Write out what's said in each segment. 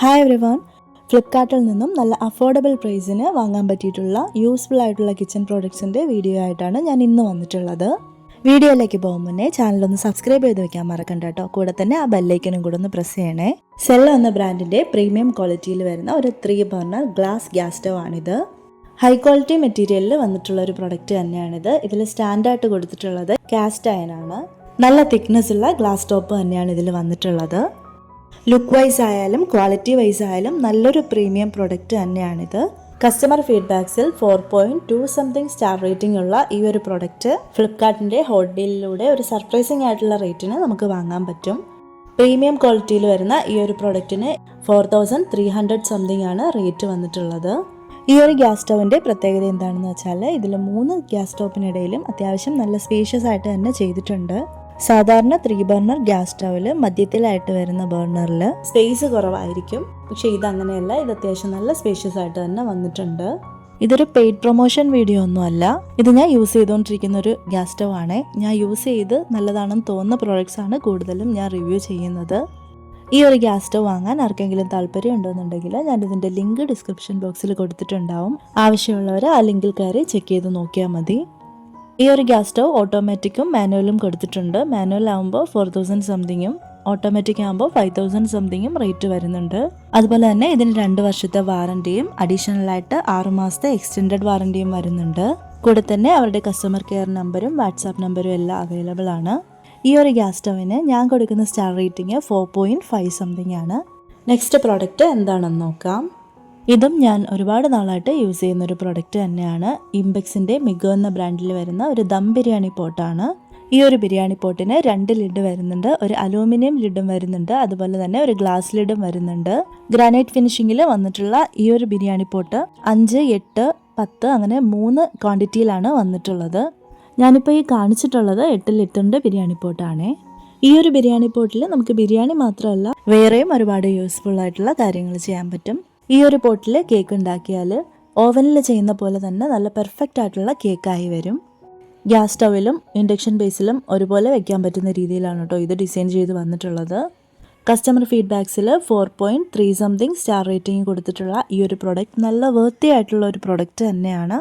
Hi everyone, ഫ്ലിപ്കാർട്ടിൽ നിന്നും നല്ല അഫോർഡബിൾ പ്രൈസിന് വാങ്ങാൻ പറ്റിയിട്ടുള്ള യൂസ്ഫുൾ ആയിട്ടുള്ള കിച്ചൺ പ്രോഡക്ട്സിൻ്റെ വീഡിയോ ആയിട്ടാണ് ഞാൻ ഇന്ന് വന്നിട്ടുള്ളത്. വീഡിയോയിലേക്ക് പോകും മുന്നേ ചാനലൊന്ന് സബ്സ്ക്രൈബ് ചെയ്ത് വെക്കാൻ മറക്കണ്ട കേട്ടോ. കൂടെ തന്നെ ആ ബെല്ലൈക്കനും കൂടെ ഒന്ന് പ്രസ് ചെയ്യണേ. സെല്ലോ എന്ന ബ്രാൻഡിൻ്റെ പ്രീമിയം ക്വാളിറ്റിയിൽ വരുന്ന ഒരു 3 ബർണർ ഗ്ലാസ് ഗ്യാസ് സ്റ്റവ് ആണിത്. ഹൈ ക്വാളിറ്റി മെറ്റീരിയലിൽ വന്നിട്ടുള്ള ഒരു പ്രൊഡക്റ്റ് തന്നെയാണിത്. ഇതിൽ സ്റ്റാൻഡായിട്ട് കൊടുത്തിട്ടുള്ളത് കാസ്റ്റ് അയൺ ആണ്. നല്ല തിക്നെസ് ഉള്ള ഗ്ലാസ് ടോപ്പ് തന്നെയാണ് ഇതിൽ വന്നിട്ടുള്ളത്. ലുക്ക് വൈസ് ആയാലും ക്വാളിറ്റി വൈസ് ആയാലും നല്ലൊരു പ്രീമിയം പ്രൊഡക്റ്റ് തന്നെയാണിത്. കസ്റ്റമർ ഫീഡ്ബാക്സിൽ 4.2 സംതിങ് സ്റ്റാർ റേറ്റിംഗ് ഉള്ള ഈ ഒരു പ്രൊഡക്റ്റ് ഫ്ലിപ്കാർട്ടിൻ്റെ ഹോട്ട് ഡീലിലൂടെ ഒരു സർപ്രൈസിംഗ് ആയിട്ടുള്ള റേറ്റിന് നമുക്ക് വാങ്ങാൻ പറ്റും. പ്രീമിയം ക്വാളിറ്റിയിൽ വരുന്ന ഈ ഒരു പ്രൊഡക്റ്റിന് 4300 സംതിങ് ആണ് റേറ്റ് വന്നിട്ടുള്ളത്. ഈ ഒരു ഗ്യാസ് സ്റ്റവിൻ്റെ പ്രത്യേകത എന്താണെന്ന് വെച്ചാൽ ഇതിൽ 3 ഗ്യാസ് സ്റ്റോപ്പിനിടയിലും അത്യാവശ്യം നല്ല സ്പേഷ്യസ് ആയിട്ട് തന്നെ ചെയ്തിട്ടുണ്ട്. സാധാരണ 3 ബർണർ ഗ്യാസ് സ്റ്റവിൽ മധ്യത്തിലായിട്ട് വരുന്ന ബർണറിൽ സ്പേസ് കുറവായിരിക്കും. പക്ഷേ ഇതങ്ങനെയല്ല, ഇത് അത്യാവശ്യം നല്ല സ്പേഷ്യസ് ആയിട്ട് തന്നെ വന്നിട്ടുണ്ട്. ഇതൊരു പെയ്ഡ് പ്രൊമോഷൻ വീഡിയോ ഒന്നുമല്ല. ഇത് ഞാൻ യൂസ് ചെയ്തുകൊണ്ടിരിക്കുന്ന ഒരു ഗ്യാസ് സ്റ്റവ് ആണ്. ഞാൻ യൂസ് ചെയ്ത് നല്ലതാണെന്ന് തോന്നുന്ന പ്രോഡക്ട്സ് ആണ് കൂടുതലും ഞാൻ റിവ്യൂ ചെയ്യുന്നത്. ഈ ഒരു ഗ്യാസ് സ്റ്റവ് വാങ്ങാൻ ആർക്കെങ്കിലും താല്പര്യം ഉണ്ടെന്നുണ്ടെങ്കിൽ ഞാൻ ഇതിൻ്റെ ലിങ്ക് ഡിസ്ക്രിപ്ഷൻ ബോക്സിൽ കൊടുത്തിട്ടുണ്ടാവും. ആവശ്യമുള്ളവർ ആ ലിങ്കിൽ കയറി ചെക്ക് ചെയ്ത് നോക്കിയാൽ മതി. ഈ ഒരു ഗ്യാസ് സ്റ്റവ് ഓട്ടോമാറ്റിക്കും മാനുവലും കൊടുത്തിട്ടുണ്ട്. മാനുവൽ ആകുമ്പോൾ 4000 സംതിങ്ങും ഓട്ടോമാറ്റിക് ആകുമ്പോൾ 5000 സംതിങ്ങും റേറ്റ് വരുന്നുണ്ട്. അതുപോലെ തന്നെ ഇതിന് 2 വർഷത്തെ വാറണ്ടിയും അഡീഷണൽ ആയിട്ട് 6 മാസത്തെ എക്സ്റ്റെൻഡഡ് വാറണ്ടിയും വരുന്നുണ്ട്. കൂടെ തന്നെ അവരുടെ കസ്റ്റമർ കെയർ നമ്പറും വാട്സാപ്പ് നമ്പറും എല്ലാം അവൈലബിൾ ആണ്. ഈ ഒരു ഗ്യാസ് സ്റ്റവിന് ഞാൻ കൊടുക്കുന്ന സ്റ്റാർ റേറ്റിംഗ് 4.5 സംതിങ് ആണ്. നെക്സ്റ്റ് പ്രോഡക്റ്റ് എന്താണെന്ന് നോക്കാം. ഇതും ഞാൻ ഒരുപാട് നാളായിട്ട് യൂസ് ചെയ്യുന്ന ഒരു പ്രൊഡക്റ്റ് തന്നെയാണ്. ഇംബെക്സിൻ്റെ മിഗോ എന്ന ബ്രാൻഡിൽ വരുന്ന ഒരു ദം ബിരിയാണി പോട്ടാണ്. ഈ ഒരു ബിരിയാണി പോട്ടിന് 2 ലിഡ് വരുന്നുണ്ട്. ഒരു അലൂമിനിയം ലിഡും വരുന്നുണ്ട്, അതുപോലെ തന്നെ ഒരു ഗ്ലാസ് ലിഡും വരുന്നുണ്ട്. ഗ്രാനൈറ്റ് ഫിനിഷിങ്ങിൽ വന്നിട്ടുള്ള ഈ ഒരു ബിരിയാണി പോട്ട് 5, 8, 10 അങ്ങനെ 3 ക്വാണ്ടിറ്റിയിലാണ് വന്നിട്ടുള്ളത്. ഞാനിപ്പോൾ ഈ കാണിച്ചിട്ടുള്ളത് 8 ലിറ്ററിൻ്റെ ബിരിയാണി പോട്ടാണേ. ഈ ഒരു ബിരിയാണി പോട്ടിൽ നമുക്ക് ബിരിയാണി മാത്രമല്ല വേറെയും ഒരുപാട് യൂസ്ഫുൾ ആയിട്ടുള്ള കാര്യങ്ങൾ ചെയ്യാൻ പറ്റും. ഈ ഒരു പോട്ടിൽ കേക്ക് ഉണ്ടാക്കിയാൽ ഓവനിൽ ചെയ്യുന്ന പോലെ തന്നെ നല്ല പെർഫെക്റ്റ് ആയിട്ടുള്ള കേക്കായി വരും. ഗ്യാസ് സ്റ്റവിലും ഇൻഡക്ഷൻ ബേസിലും ഒരുപോലെ വെക്കാൻ പറ്റുന്ന രീതിയിലാണ് കേട്ടോ ഇത് ഡിസൈൻ ചെയ്ത് വന്നിട്ടുള്ളത്. കസ്റ്റമർ ഫീഡ്ബാക്സിൽ 4.3 സംതിങ് സ്റ്റാർ റേറ്റിംഗ് കൊടുത്തിട്ടുള്ള ഈ ഒരു പ്രൊഡക്റ്റ് നല്ല വർത്തി ആയിട്ടുള്ള ഒരു പ്രൊഡക്റ്റ് തന്നെയാണ്.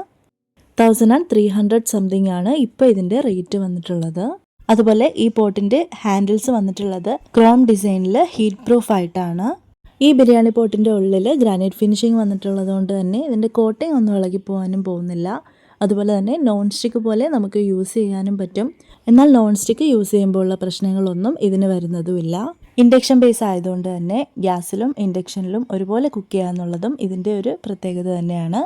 1300 സംതിങ് ആണ് ഇപ്പോൾ ഇതിൻ്റെ റേറ്റ് വന്നിട്ടുള്ളത്. അതുപോലെ ഈ പോട്ടിൻ്റെ ഹാൻഡിൽസ് വന്നിട്ടുള്ളത് ക്രോം ഡിസൈനിൽ ഹീറ്റ് പ്രൂഫ് ആയിട്ടാണ്. ഈ ബിരിയാണി പോട്ടിൻ്റെ ഉള്ളിൽ ഗ്രാനൈറ്റ് ഫിനിഷിങ് വന്നിട്ടുള്ളത് കൊണ്ട് തന്നെ ഇതിൻ്റെ കോട്ടിംഗ് ഒന്നും ഇളകി പോകാനും പോകുന്നില്ല. അതുപോലെ തന്നെ നോൺ സ്റ്റിക്ക് പോലെ നമുക്ക് യൂസ് ചെയ്യാനും പറ്റും. എന്നാൽ നോൺ സ്റ്റിക്ക് യൂസ് ചെയ്യുമ്പോൾ ഉള്ള പ്രശ്നങ്ങളൊന്നും ഇതിന് വരുന്നതുമില്ല. ഇൻഡക്ഷൻ ബേസ് ആയതുകൊണ്ട് തന്നെ ഗ്യാസിലും ഇൻഡക്ഷനിലും ഒരുപോലെ കുക്ക് ചെയ്യാന്നുള്ളതും ഇതിൻ്റെ ഒരു പ്രത്യേകത തന്നെയാണ്.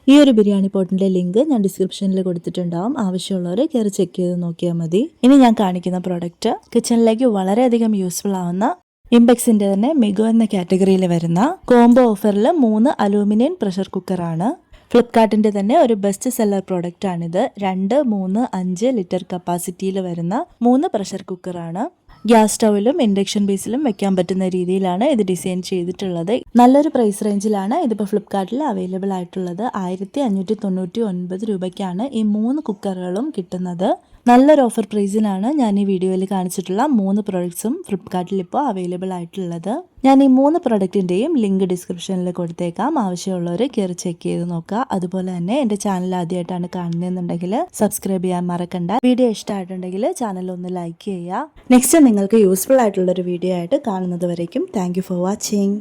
ഈ ഒരു ബിരിയാണി പോട്ടിൻ്റെ ലിങ്ക് ഞാൻ ഡിസ്ക്രിപ്ഷനിൽ കൊടുത്തിട്ടുണ്ടാവും. ആവശ്യമുള്ളവർ കയറി ചെക്ക് ചെയ്ത് നോക്കിയാൽ മതി. ഇനി ഞാൻ കാണിക്കുന്ന പ്രോഡക്റ്റ് കിച്ചണിലേക്ക് വളരെയധികം യൂസ്ഫുൾ ആവുന്ന ഇംബെക്സിൻ്റെ തന്നെ മിഗോ എന്ന കാറ്റഗറിയിൽ വരുന്ന കോംബോ ഓഫറിൽ 3 അലൂമിനിയം പ്രഷർ കുക്കറാണ്. ഫ്ലിപ്കാർട്ടിൻ്റെ തന്നെ ഒരു ബെസ്റ്റ് സെല്ലർ പ്രോഡക്റ്റ് ആണിത്. 2, 3, 5 ലിറ്റർ കപ്പാസിറ്റിയിൽ വരുന്ന 3 പ്രഷർ കുക്കറാണ്. ഗ്യാസ് സ്റ്റവിലും ഇൻഡക്ഷൻ ബേസിലും വെക്കാൻ പറ്റുന്ന രീതിയിലാണ് ഇത് ഡിസൈൻ ചെയ്തിട്ടുള്ളത്. നല്ലൊരു പ്രൈസ് റേഞ്ചിലാണ് ഇതിപ്പോൾ ഫ്ലിപ്കാർട്ടിൽ അവൈലബിൾ ആയിട്ടുള്ളത്. 1599 രൂപയ്ക്കാണ് ഈ 3 കുക്കറുകളും കിട്ടുന്നത്. നല്ലൊരു ഓഫർ പ്രൈസിനാണ് ഞാൻ ഈ വീഡിയോയിൽ കാണിച്ചിട്ടുള്ള 3 പ്രൊഡക്ട്സും ഫ്ലിപ്കാർട്ടിൽ ഇപ്പോൾ അവൈലബിൾ ആയിട്ടുള്ളത്. ഞാൻ ഈ 3 പ്രൊഡക്റ്റിൻ്റെയും ലിങ്ക് ഡിസ്ക്രിപ്ഷനിൽ കൊടുത്തേക്കാം. ആവശ്യമുള്ളവർ കയറി ചെക്ക് ചെയ്ത് നോക്കുക. അതുപോലെ തന്നെ എൻ്റെ ചാനൽ ആദ്യമായിട്ടാണ് കാണുന്നതെന്നുണ്ടെങ്കിൽ സബ്സ്ക്രൈബ് ചെയ്യാൻ മറക്കണ്ട. വീഡിയോ ഇഷ്ടമായിട്ടുണ്ടെങ്കിൽ ചാനൽ ഒന്ന് ലൈക്ക് ചെയ്യുക. നെക്സ്റ്റ് നിങ്ങൾക്ക് യൂസ്ഫുൾ ആയിട്ടുള്ളൊരു വീഡിയോ ആയിട്ട് കാണുന്നത് വരേക്കും താങ്ക് യു ഫോർ വാച്ചിങ്.